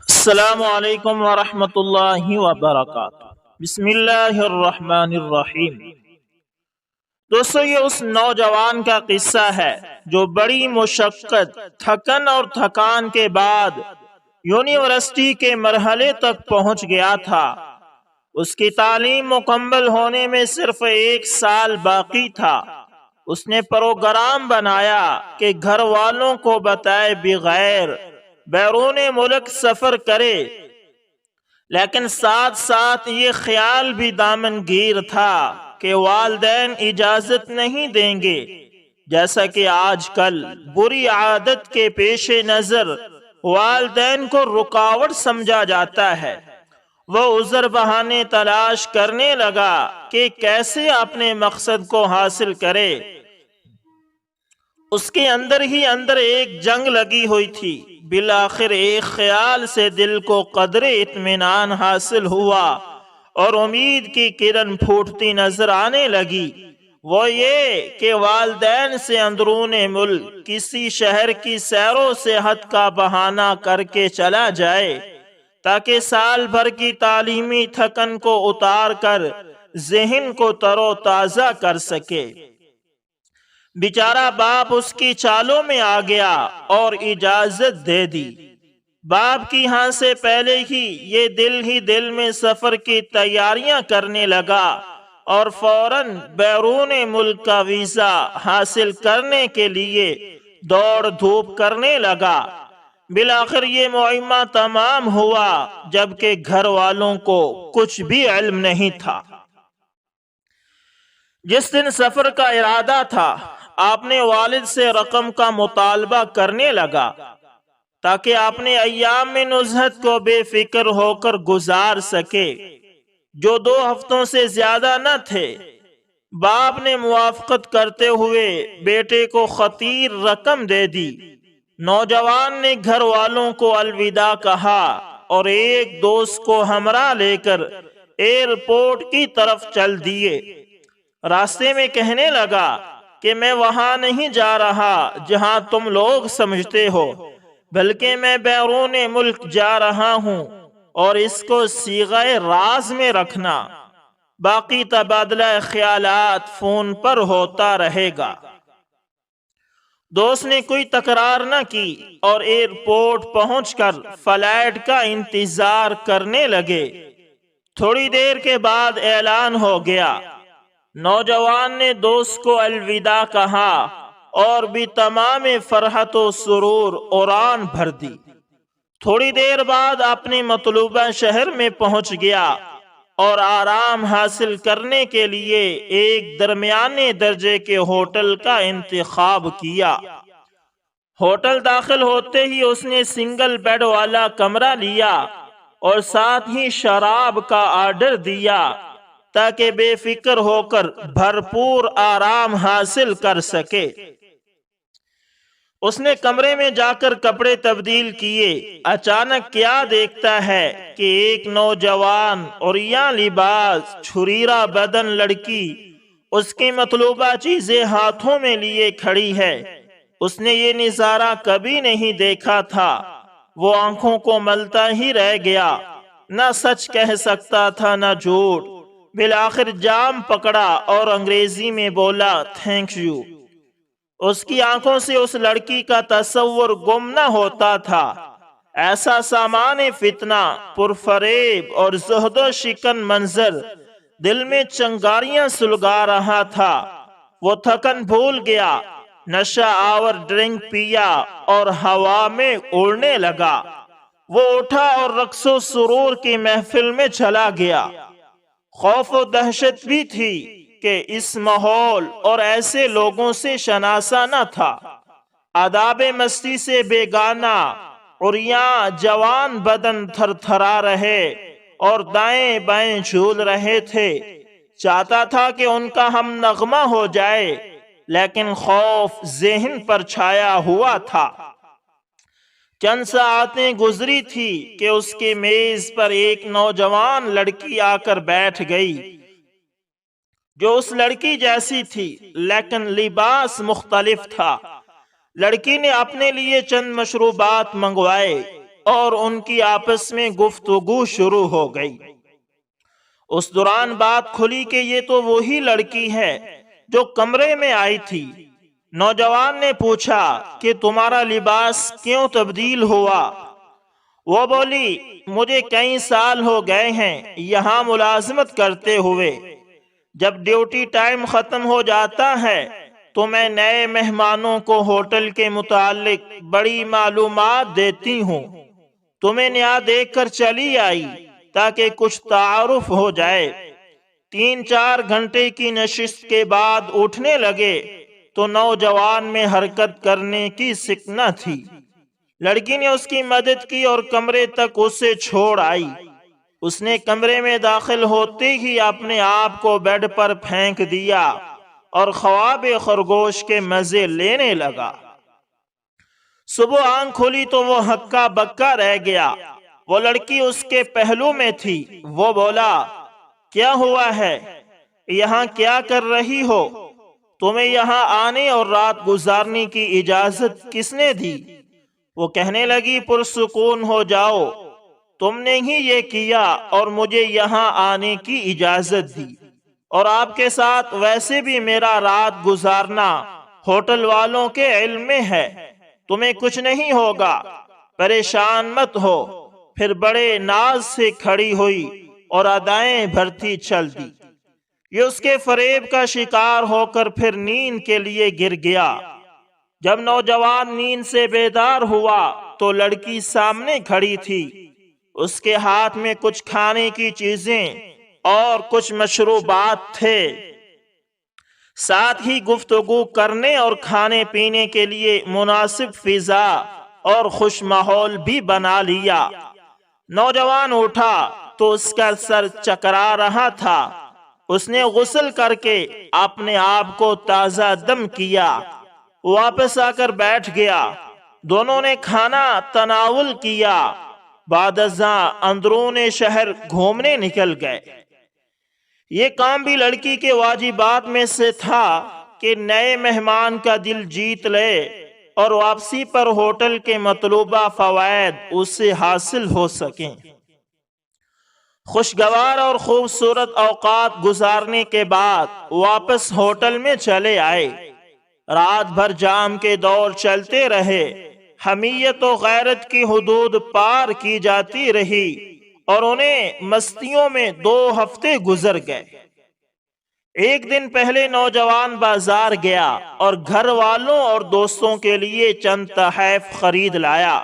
السلام علیکم ورحمۃ اللہ وبرکاتہ۔ بسم اللہ الرحمن الرحیم۔ دوستو، یہ اس نوجوان کا قصہ ہے جو بڑی مشقت، تھکن اور تھکان کے بعد یونیورسٹی کے مرحلے تک پہنچ گیا تھا۔ اس کی تعلیم مکمل ہونے میں صرف 1 سال باقی تھا۔ اس نے پروگرام بنایا کہ گھر والوں کو بتائے بغیر بیرون ملک سفر کرے، لیکن ساتھ ساتھ یہ خیال بھی دامن گیر تھا کہ والدین اجازت نہیں دیں گے، جیسا کہ آج کل بری عادت کے پیش نظر والدین کو رکاوٹ سمجھا جاتا ہے۔ وہ عذر بہانے تلاش کرنے لگا کہ کیسے اپنے مقصد کو حاصل کرے۔ اس کے اندر ہی اندر ایک جنگ لگی ہوئی تھی۔ بالآخر ایک خیال سے دل کو قدر اطمینان حاصل ہوا اور امید کی کرن پھوٹتی نظر آنے لگی۔ وہ یہ کہ والدین سے اندرون ملک کسی شہر کی سیر و سیاحت کا بہانہ کر کے چلا جائے، تاکہ سال بھر کی تعلیمی تھکن کو اتار کر ذہن کو تر و تازہ کر سکے۔ بیچارہ باپ اس کی چالوں میں آ گیا اور اجازت دے دی۔ باپ کی ہاں سے پہلے ہی یہ دل میں سفر کی تیاریاں کرنے لگا اور فوراً بیرون ملک کا ویزا حاصل کرنے کے لیے دوڑ دھوپ کرنے لگا۔ بالآخر یہ معمہ تمام ہوا، جبکہ گھر والوں کو کچھ بھی علم نہیں تھا۔ جس دن سفر کا ارادہ تھا، آپ نے والد سے رقم کا مطالبہ کرنے لگا تاکہ اپنے ایام میں نزہت کو بے فکر ہو کر گزار سکے، جو 2 ہفتوں سے زیادہ نہ تھے۔ باپ نے موافقت کرتے ہوئے بیٹے کو خطیر رقم دے دی۔ نوجوان نے گھر والوں کو الوداع کہا اور ایک دوست کو ہمراہ لے کر ایئرپورٹ کی طرف چل دیے۔ راستے میں کہنے لگا کہ میں وہاں نہیں جا رہا جہاں تم لوگ سمجھتے ہو، بلکہ میں بیرون ملک جا رہا ہوں، اور اس کو صیغہ راز میں رکھنا۔ باقی تبادلہ خیالات فون پر ہوتا رہے گا۔ دوست نے کوئی تکرار نہ کی اور ایئرپورٹ پہنچ کر فلائٹ کا انتظار کرنے لگے۔ تھوڑی دیر کے بعد اعلان ہو گیا۔ نوجوان نے دوست کو الوداع کہا اور بھی تمام فرحت و سرور اڑان بھر دی۔ تھوڑی دیر بعد اپنے مطلوبہ شہر میں پہنچ گیا اور آرام حاصل کرنے کے لیے ایک درمیانے درجے کے ہوٹل کا انتخاب کیا۔ ہوٹل داخل ہوتے ہی اس نے سنگل بیڈ والا کمرہ لیا اور ساتھ ہی شراب کا آرڈر دیا تاکہ بے فکر ہو کر بھرپور آرام حاصل کر سکے۔ اس نے کمرے میں جا کر کپڑے تبدیل کیے۔ اچانک کیا دیکھتا ہے کہ ایک نوجوان عریاں لباس، چھریرا بدن لڑکی اس کی مطلوبہ چیزیں ہاتھوں میں لیے کھڑی ہے۔ اس نے یہ نظارہ کبھی نہیں دیکھا تھا۔ وہ آنکھوں کو ملتا ہی رہ گیا، نہ سچ کہہ سکتا تھا نہ جھوٹ۔ بالآخر جام پکڑا اور انگریزی میں بولا، تھینک یو۔ اس کی آنکھوں سے اس لڑکی کا تصور گم نہ ہوتا تھا۔ ایسا سامان فتنہ، پرفریب اور زہد و شکن منظر دل میں چنگاریاں سلگا رہا تھا۔ وہ تھکن بھول گیا، نشہ آور ڈرنک پیا اور ہوا میں اڑنے لگا۔ وہ اٹھا اور رقص و سرور کی محفل میں چلا گیا۔ خوف و دہشت بھی تھی کہ اس ماحول اور ایسے لوگوں سے شناسا نہ تھا۔ آداب مستی سے بیگانہ، عریاں جوان بدن تھر تھرا رہے اور دائیں بائیں جھول رہے تھے۔ چاہتا تھا کہ ان کا ہم نغمہ ہو جائے، لیکن خوف ذہن پر چھایا ہوا تھا۔ چند ساعتیں گزری تھی کہ اس کے میز پر ایک نوجوان لڑکی آ کر بیٹھ گئی، جو اس لڑکی جیسی تھی لیکن لباس مختلف تھا۔ لڑکی نے اپنے لیے چند مشروبات منگوائے۔ اور ان کی آپس میں گفتگو شروع ہو گئی۔ اس دوران بات کھلی کہ یہ تو وہی لڑکی ہے جو کمرے میں آئی تھی۔ نوجوان نے پوچھا کہ تمہارا لباس کیوں تبدیل ہوا؟ وہ بولی مجھے کئی سال ہو گئے ہیں یہاں ملازمت کرتے ہوئے، جب ڈیوٹی ٹائم ختم ہو جاتا ہے تو میں نئے مہمانوں کو ہوٹل کے متعلق بڑی معلومات دیتی ہوں۔ تمہیں یہاں دیکھ کر چلی آئی تاکہ کچھ تعارف ہو جائے۔ 3-4 گھنٹے کی نشست کے بعد اٹھنے لگے تو نوجوان میں حرکت کرنے کی سک نہ تھی۔ لڑکی نے اس کی مدد کی اور کمرے تک اسے چھوڑ آئی۔ اس نے کمرے میں داخل ہوتے ہی اپنے آپ کو بیڈ پر پھینک دیا اور خواب خرگوش کے مزے لینے لگا۔ صبح آنکھ کھلی تو وہ ہکا بکا رہ گیا۔ وہ لڑکی اس کے پہلو میں تھی۔ وہ بولا کیا ہوا ہے؟ یہاں کیا کر رہی ہو؟ تمہیں یہاں آنے اور رات گزارنے کی اجازت کس نے دی؟ وہ کہنے لگی پرسکون ہو جاؤ، تم نے ہی یہ کیا اور مجھے یہاں آنے کی اجازت دی، اور آپ کے ساتھ ویسے بھی میرا رات گزارنا ہوٹل والوں کے علم میں ہے، تمہیں کچھ نہیں ہوگا، پریشان مت ہو۔ پھر بڑے ناز سے کھڑی ہوئی اور ادائیں بھرتی چل دی۔ یہ اس کے فریب کا شکار ہو کر پھر نیند کے لیے گر گیا۔ جب نوجوان نیند سے بیدار ہوا تو لڑکی سامنے کھڑی تھی۔ اس کے ہاتھ میں کچھ کھانے کی چیزیں اور کچھ مشروبات تھے، ساتھ ہی گفتگو کرنے اور کھانے پینے کے لیے مناسب فضا اور خوش ماحول بھی بنا لیا۔ نوجوان اٹھا تو اس کا سر چکرا رہا تھا۔ اس نے غسل کر کے اپنے آپ کو تازہ دم کیا، واپس آ کر بیٹھ گیا۔ دونوں نے کھانا تناول کیا، بعد ازاں اندرون شہر گھومنے نکل گئے۔ یہ کام بھی لڑکی کے واجبات میں سے تھا کہ نئے مہمان کا دل جیت لے اور واپسی پر ہوٹل کے مطلوبہ فوائد اس سے حاصل ہو سکیں۔ خوشگوار اور خوبصورت اوقات گزارنے کے بعد واپس ہوٹل میں چلے آئے۔ رات بھر جام کے دور چلتے رہے، حمیت و غیرت کی حدود پار کی جاتی رہی اور انہیں مستیوں میں 2 ہفتے گزر گئے۔ ایک دن پہلے نوجوان بازار گیا اور گھر والوں اور دوستوں کے لیے چند تحائف خرید لایا۔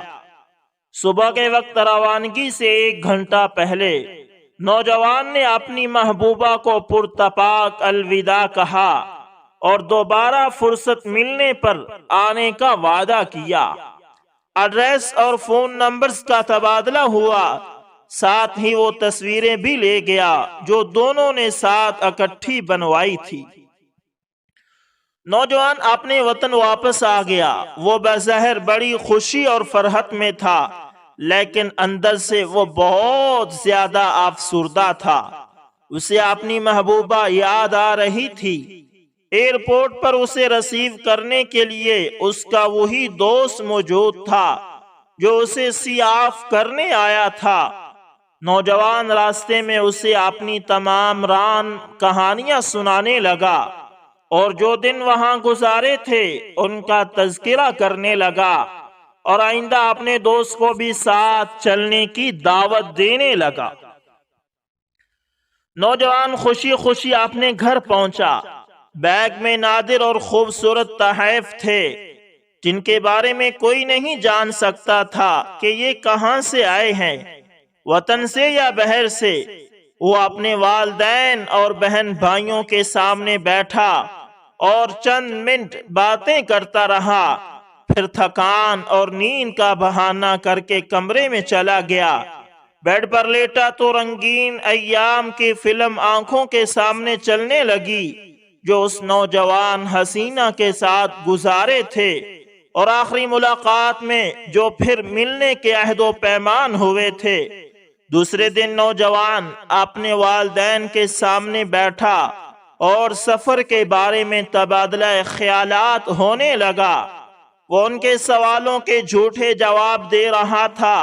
صبح کے وقت روانگی سے 1 گھنٹہ پہلے نوجوان نے اپنی محبوبہ کو پرتپاک الوداع کہا اور دوبارہ فرصت ملنے پر آنے کا وعدہ کیا۔ ایڈریس اور فون نمبرز کا تبادلہ ہوا، ساتھ ہی وہ تصویریں بھی لے گیا جو دونوں نے ساتھ اکٹھی بنوائی تھی۔ نوجوان اپنے وطن واپس آ گیا۔ وہ بظاہر بڑی خوشی اور فرحت میں تھا، لیکن اندر سے وہ بہت زیادہ افسردہ تھا۔ اسے اپنی محبوبہ یاد آ رہی تھی۔ ایئرپورٹ پر اسے ریسیو کرنے کے لیے اس کا وہی دوست موجود تھا جو اسے سی آف کرنے آیا تھا۔ نوجوان راستے میں اسے اپنی تمام ران کہانیاں سنانے لگا اور جو دن وہاں گزارے تھے ان کا تذکرہ کرنے لگا اور آئندہ اپنے دوست کو بھی ساتھ چلنے کی دعوت دینے لگا۔ نوجوان خوشی خوشی اپنے گھر پہنچا۔ بیگ میں نادر اور خوبصورت تحائف تھے جن کے بارے میں کوئی نہیں جان سکتا تھا کہ یہ کہاں سے آئے ہیں، وطن سے یا بحر سے۔ وہ اپنے والدین اور بہن بھائیوں کے سامنے بیٹھا اور چند منٹ باتیں کرتا رہا، پھر تھکان اور نیند کا بہانہ کر کے کمرے میں چلا گیا۔ بیڈ پر لیٹا تو رنگین ایام کی فلم آنکھوں کے سامنے چلنے لگی جو اس نوجوان حسینہ کے ساتھ گزارے تھے، اور آخری ملاقات میں جو پھر ملنے کے عہد و پیمان ہوئے تھے۔ دوسرے دن نوجوان اپنے والدین کے سامنے بیٹھا اور سفر کے بارے میں تبادلہ خیالات ہونے لگا۔ وہ ان کے سوالوں کے جھوٹے جواب دے رہا تھا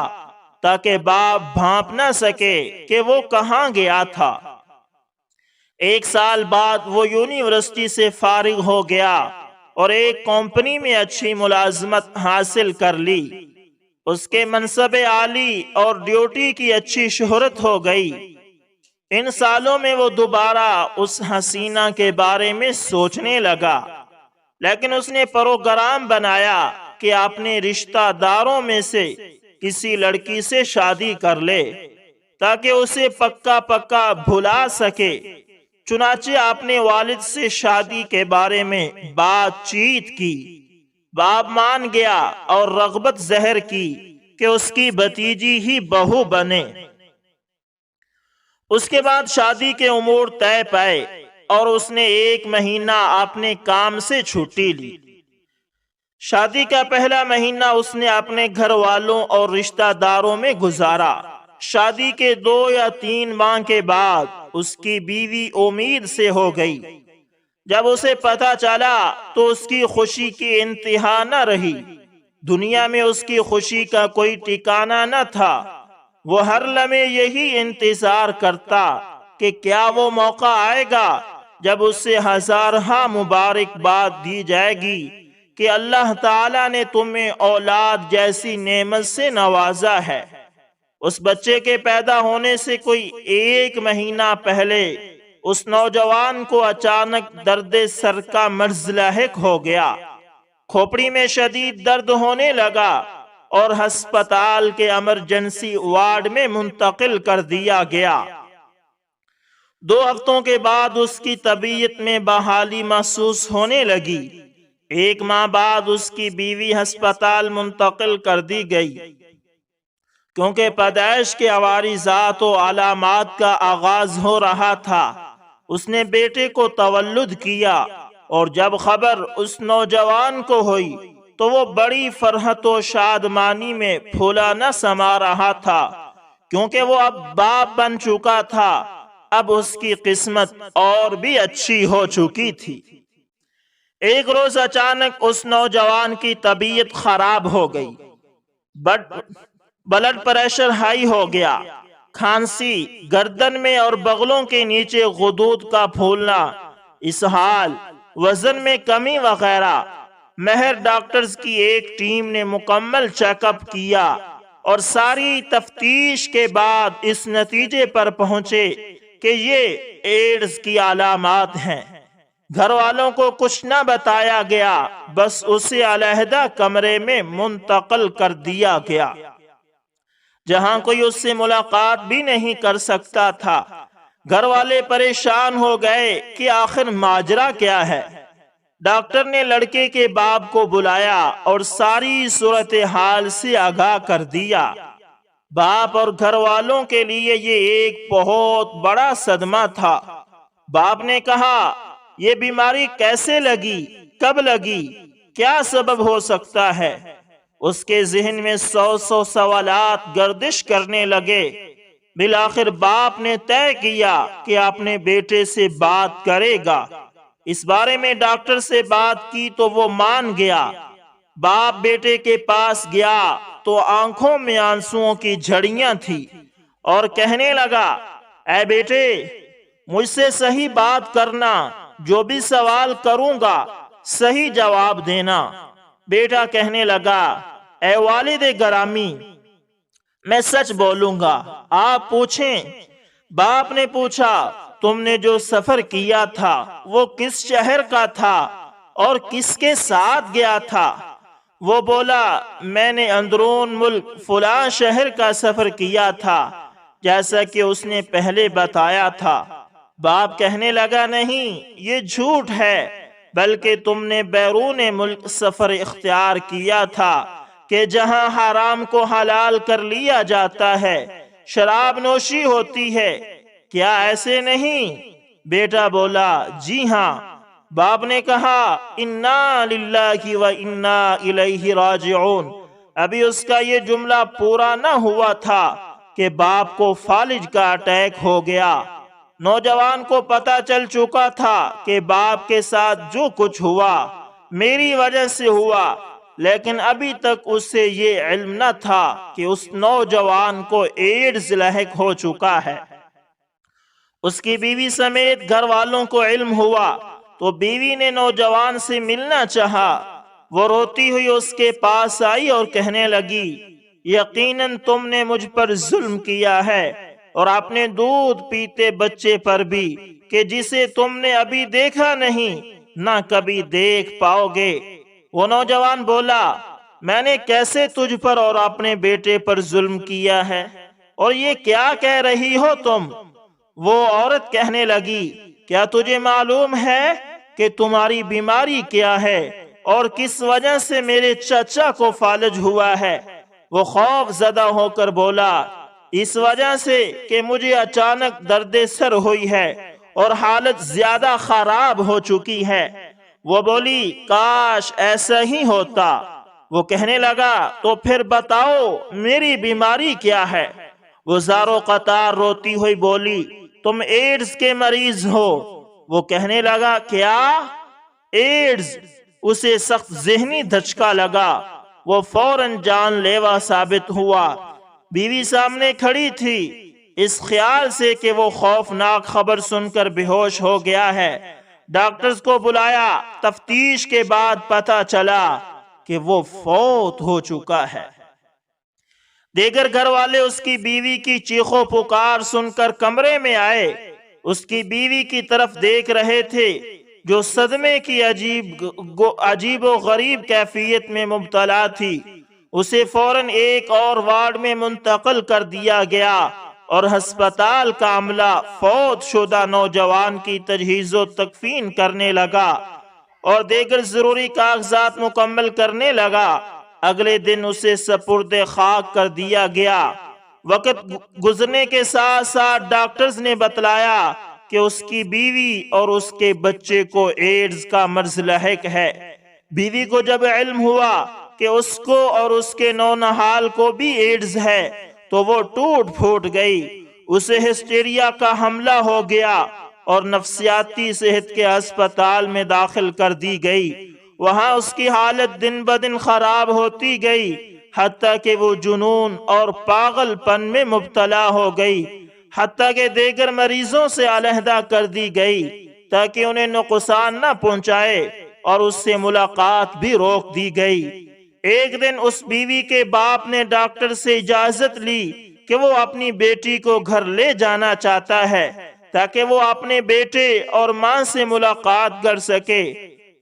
تاکہ باپ بھانپ نہ سکے کہ وہ کہاں گیا تھا۔ 1 سال بعد وہ یونیورسٹی سے فارغ ہو گیا اور ایک کمپنی میں اچھی ملازمت حاصل کر لی۔ اس کے منصب عالی اور ڈیوٹی کی اچھی شہرت ہو گئی۔ ان سالوں میں وہ دوبارہ اس حسینہ کے بارے میں سوچنے لگا، لیکن اس نے پروگرام بنایا کہ اپنے رشتہ داروں میں سے کسی لڑکی سے شادی کر لے تاکہ اسے پکا پکا بھلا سکے۔ چنانچہ اپنے والد سے شادی کے بارے میں بات چیت کی۔ باپ مان گیا اور رغبت ظاہر کی کہ اس کی بھتیجی ہی بہو بنے۔ اس کے بعد شادی کے امور طے پائے اور اس نے 1 مہینہ اپنے کام سے چھٹی لی۔ شادی کا پہلا مہینہ اس نے اپنے گھر والوں اور رشتہ داروں میں گزارا۔ شادی کے 2 یا 3 ماہ کے بعد اس کی بیوی امید سے ہو گئی۔ جب اسے پتہ چلا تو اس کی خوشی کی انتہا نہ رہی۔ دنیا میں اس کی خوشی کا کوئی ٹھکانہ نہ تھا۔ وہ ہر لمحے یہی انتظار کرتا کہ کیا وہ موقع آئے گا جب اسے ہزارہا مبارکباد دی جائے گی کہ اللہ تعالیٰ نے تمہیں اولاد جیسی نعمت سے نوازا ہے۔ اس بچے کے پیدا ہونے سے کوئی 1 مہینہ پہلے اس نوجوان کو اچانک درد سر کا مرض لاحق ہو گیا۔ کھوپڑی میں شدید درد ہونے لگا اور ہسپتال کے ایمرجنسی وارڈ میں منتقل کر دیا گیا۔ 2 ہفتوں کے بعد اس کی طبیعت میں بحالی محسوس ہونے لگی۔ 1 ماہ بعد اس کی بیوی ہسپتال منتقل کر دی گئی۔ کیونکہ پیدائش کے عوارضات و علامات کا آغاز ہو رہا تھا، اس نے بیٹے کو تولد کیا، اور جب خبر اس نوجوان کو ہوئی تو وہ بڑی فرحت و شادمانی میں پھولا نہ سما رہا تھا، کیونکہ وہ اب باپ بن چکا تھا۔ اب اس کی قسمت اور بھی اچھی ہو چکی تھی۔ ایک روز اچانک اس نوجوان کی طبیعت خراب ہو گئی۔ بلڈ پریشر ہائی ہو گیا، کھانسی، گردن میں اور بغلوں کے نیچے غدود کا پھولنا، اسہال، وزن میں کمی وغیرہ۔ ماہر ڈاکٹرز کی ایک ٹیم نے مکمل چیک اپ کیا اور ساری تفتیش کے بعد اس نتیجے پر پہنچے کہ یہ ایڈز کی علامات ہیں۔ گھر والوں کو کچھ نہ بتایا گیا، بس اسے علیحدہ کمرے میں منتقل کر دیا گیا، جہاں کوئی اس سے ملاقات بھی نہیں کر سکتا تھا۔ گھر والے پریشان ہو گئے کہ آخر ماجرا کیا ہے۔ ڈاکٹر نے لڑکے کے باپ کو بلایا اور ساری صورتحال سے آگاہ کر دیا۔ باپ اور گھر والوں کے لیے یہ ایک بہت بڑا صدمہ تھا۔ باپ نے کہا، یہ بیماری کیسے لگی، کب لگی، کیا سبب ہو سکتا ہے؟ اس کے ذہن میں 100 سوالات گردش کرنے لگے۔ بالآخر باپ نے طے کیا کہ اپنے بیٹے سے بات کرے گا۔ اس بارے میں ڈاکٹر سے بات کی تو وہ مان گیا۔ باپ بیٹے کے پاس گیا تو آنکھوں میں آنسوؤں کی جھڑیاں تھی اور کہنے لگا، اے بیٹے، مجھ سے صحیح بات کرنا، جو بھی سوال کروں گا صحیح جواب دینا۔ بیٹا کہنے لگا، اے والد گرامی، میں سچ بولوں گا، آپ پوچھیں۔ باپ نے پوچھا، تم نے جو سفر کیا تھا وہ کس شہر کا تھا اور کس کے ساتھ گیا تھا؟ وہ بولا، میں نے اندرون ملک فلاں شہر کا سفر کیا تھا، جیسا کہ اس نے پہلے بتایا تھا۔ باپ کہنے لگا، نہیں، یہ جھوٹ ہے، بلکہ تم نے بیرون ملک سفر اختیار کیا تھا کہ جہاں حرام کو حلال کر لیا جاتا ہے، شراب نوشی ہوتی ہے، کیا ایسے نہیں؟ بیٹا بولا، جی ہاں۔ باپ نے کہا، انا للہ و انا الیہ راجعون۔ ابھی اس کا یہ جملہ پورا نہ ہوا تھا کہ باپ کو فالج کا اٹیک ہو گیا۔ نوجوان کو پتہ چل چکا تھا کہ باپ کے ساتھ جو کچھ ہوا میری وجہ سے ہوا۔ لیکن ابھی تک اسے یہ علم نہ تھا کہ اس نوجوان کو ایڈز لاحق ہو چکا ہے۔ اس کی بیوی سمیت گھر والوں کو علم ہوا تو بیوی نے نوجوان سے ملنا چاہا۔ وہ روتی ہوئی اس کے پاس آئی اور کہنے لگی، یقیناً تم نے مجھ پر ظلم کیا ہے اور اپنے دودھ پیتے بچے پر بھی، کہ جسے تم نے ابھی دیکھا نہیں نہ کبھی دیکھ پاؤ گے۔ وہ نوجوان بولا، میں نے کیسے تجھ پر اور اپنے بیٹے پر ظلم کیا ہے، اور یہ کیا کہہ رہی ہو تم؟ وہ عورت کہنے لگی، کیا تجھے معلوم ہے کہ تمہاری بیماری کیا ہے اور کس وجہ سے میرے چچا کو فالج ہوا ہے؟ وہ خوف زدہ ہو کر بولا، اس وجہ سے کہ مجھے اچانک درد سر ہوئی ہے اور حالت زیادہ خراب ہو چکی ہے۔ وہ بولی، کاش ایسا ہی ہوتا۔ وہ کہنے لگا، تو پھر بتاؤ میری بیماری کیا ہے؟ وہ زارو قطار روتی ہوئی بولی، تم ایڈز کے مریض ہو۔ وہ کہنے لگا، کیا ایڈز؟ اسے سخت ذہنی دھچکا لگا۔ وہ فوراً جان لیوا ثابت ہوا۔ بیوی سامنے کھڑی تھی۔ اس خیال سے کہ وہ خوفناک خبر سن کر بے ہوش ہو گیا ہے، ڈاکٹرز کو بلایا۔ تفتیش کے بعد پتہ چلا کہ وہ فوت ہو چکا ہے۔ دیگر گھر والے اس کی بیوی کی چیخ و پکار سن کر کمرے میں آئے۔ اس کی بیوی کی طرف دیکھ رہے تھے جو صدمے کی عجیب و غریب کیفیت میں مبتلا تھی۔ اسے فوراً ایک اور وارڈ میں منتقل کر دیا گیا اور ہسپتال کا عملہ فوت شدہ نوجوان کی تجہیز و تکفین کرنے لگا اور دیگر ضروری کاغذات مکمل کرنے لگا۔ اگلے دن اسے سپرد خاک کر دیا گیا۔ وقت گزرنے کے ساتھ ساتھ ڈاکٹرز نے بتلایا کہ اس کی بیوی اور اس کے بچے کو ایڈز کا مرض لاحق ہے۔ بیوی کو جب علم ہوا کہ اس کو اور اس کے نونہال کو بھی ایڈز ہے تو وہ ٹوٹ پھوٹ گئی۔ اسے ہسٹیریا کا حملہ ہو گیا اور نفسیاتی صحت کے ہسپتال میں داخل کر دی گئی۔ وہاں اس کی حالت دن بدن خراب ہوتی گئی، حتیٰ کہ وہ جنون اور پاگل پن میں مبتلا ہو گئی، حتیٰ کہ دیگر مریضوں سے علیحدہ کر دی گئی تاکہ انہیں نقصان نہ پہنچائے، اور اس سے ملاقات بھی روک دی گئی۔ ایک دن اس بیوی کے باپ نے ڈاکٹر سے اجازت لی کہ وہ اپنی بیٹی کو گھر لے جانا چاہتا ہے تاکہ وہ اپنے بیٹے اور ماں سے ملاقات کر سکے۔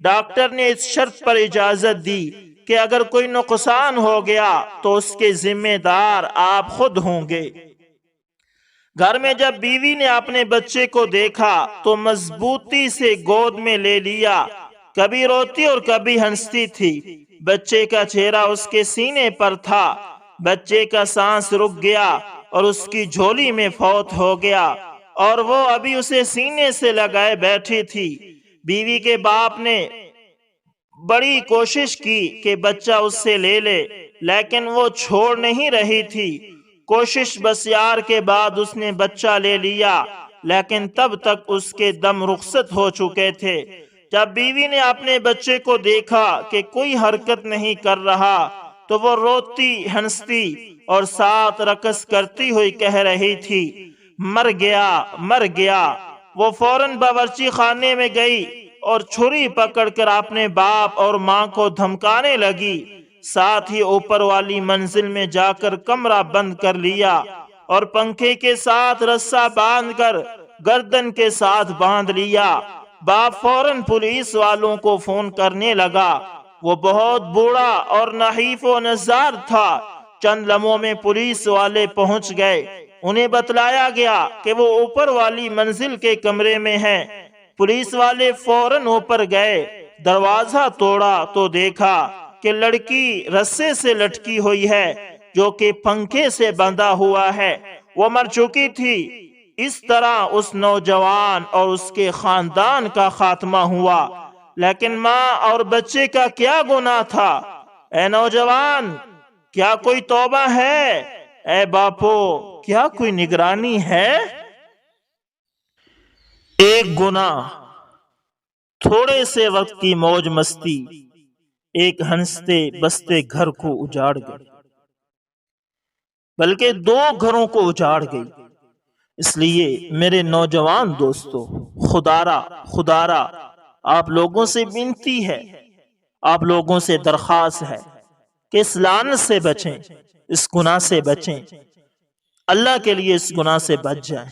ڈاکٹر نے اس شرط پر اجازت دی کہ اگر کوئی نقصان ہو گیا تو اس کے ذمہ دار آپ خود ہوں گے۔ گھر میں جب بیوی نے اپنے بچے کو دیکھا تو مضبوطی سے گود میں لے لیا، کبھی روتی اور کبھی ہنستی تھی۔ بچے کا چہرہ اس کے سینے پر تھا۔ بچے کا سانس رک گیا اور اس کی جھولی میں فوت ہو گیا، اور وہ ابھی اسے سینے سے لگائے بیٹھی تھی۔ بیوی کے باپ نے بڑی کوشش کی کہ بچہ اس سے لے لے، لیکن وہ چھوڑ نہیں رہی تھی۔ کوشش بسیار کے بعد اس نے بچہ لے لیا، لیکن تب تک اس کے دم رخصت ہو چکے تھے۔ جب بیوی نے اپنے بچے کو دیکھا کہ کوئی حرکت نہیں کر رہا تو وہ روتی ہنستی اور ساتھ رقص کرتی ہوئی کہہ رہی تھی، مر گیا، مر گیا۔ وہ فوراً باورچی خانے میں گئی اور چھری پکڑ کر اپنے باپ اور ماں کو دھمکانے لگی۔ ساتھ ہی اوپر والی منزل میں جا کر کمرہ بند کر لیا اور پنکھے کے ساتھ رسا باندھ کر گردن کے ساتھ باندھ لیا۔ باپ فوراً پولیس والوں کو فون کرنے لگا۔ وہ بہت بوڑھا اور نحیف و نزار تھا۔ چند لمحوں میں پولیس والے پہنچ گئے۔ انہیں بتلایا گیا کہ وہ اوپر والی منزل کے کمرے میں ہیں۔ پولیس والے فوراً اوپر گئے، دروازہ توڑا تو دیکھا کہ لڑکی رسے سے لٹکی ہوئی ہے جو کہ پنکھے سے بندھا ہوا ہے۔ وہ مر چکی تھی۔ اس طرح اس نوجوان اور اس کے خاندان کا خاتمہ ہوا۔ لیکن ماں اور بچے کا کیا گناہ تھا؟ اے نوجوان، کیا کوئی توبہ ہے؟ اے باپو، کیا کوئی نگرانی ہے؟ ایک گناہ، تھوڑے سے وقت کی موج مستی، ایک ہنستے بستے گھر کو اجاڑ گئی، بلکہ 2 گھروں کو اجاڑ گئی۔ اس لیے میرے نوجوان دوستو، خدارا آپ لوگوں سے بنتی ہے، آپ لوگوں سے درخواست ہے کہ اس لعنت سے بچیں، اس گناہ سے بچیں، اللہ کے لیے اس گناہ سے بچ جائیں۔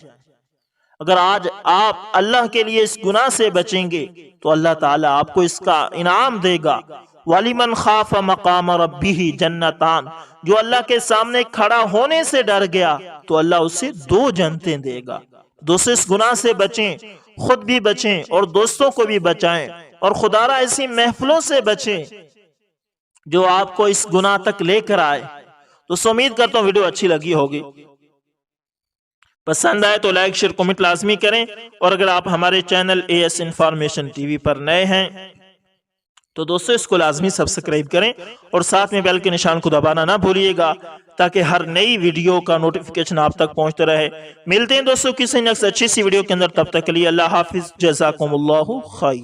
اگر آج آپ اللہ کے لیے اس گناہ سے بچیں گے تو اللہ تعالیٰ آپ کو اس کا انعام دے گا۔ وَلِمَنْ خَافَ مَقَامَ رَبِّهِ جَنَّتَانِ، جو اللہ کے سامنے کھڑا ہونے سے ڈر گیا تو اللہ اسے 2 جنتیں دے گا۔ دوسرے اس گناہ سے بچیں، خود بھی بچیں اور دوستوں کو بھی بچائیں، اور خدارا ایسی محفلوں سے بچیں جو آپ کو اس گناہ تک لے کر آئے۔ تو امید کرتا ہوں ویڈیو اچھی لگی ہوگی، پسند آئے تو لائک شیئر کمنٹ لازمی کریں، اور اگر آپ ہمارے channel AS information TV پر نئے ہیں تو دوستو اس کو لازمی سبسکرائب کریں، اور ساتھ میں بیل کے نشان کو دبانا نہ بھولیے گا تاکہ ہر نئی ویڈیو کا نوٹیفیکیشن آپ تک پہنچتے رہے۔ ملتے ہیں دوستو کسی نیکسٹ اچھی سی ویڈیو کے اندر، تب تک کے لیے اللہ حافظ، جزاکم اللہ خیر۔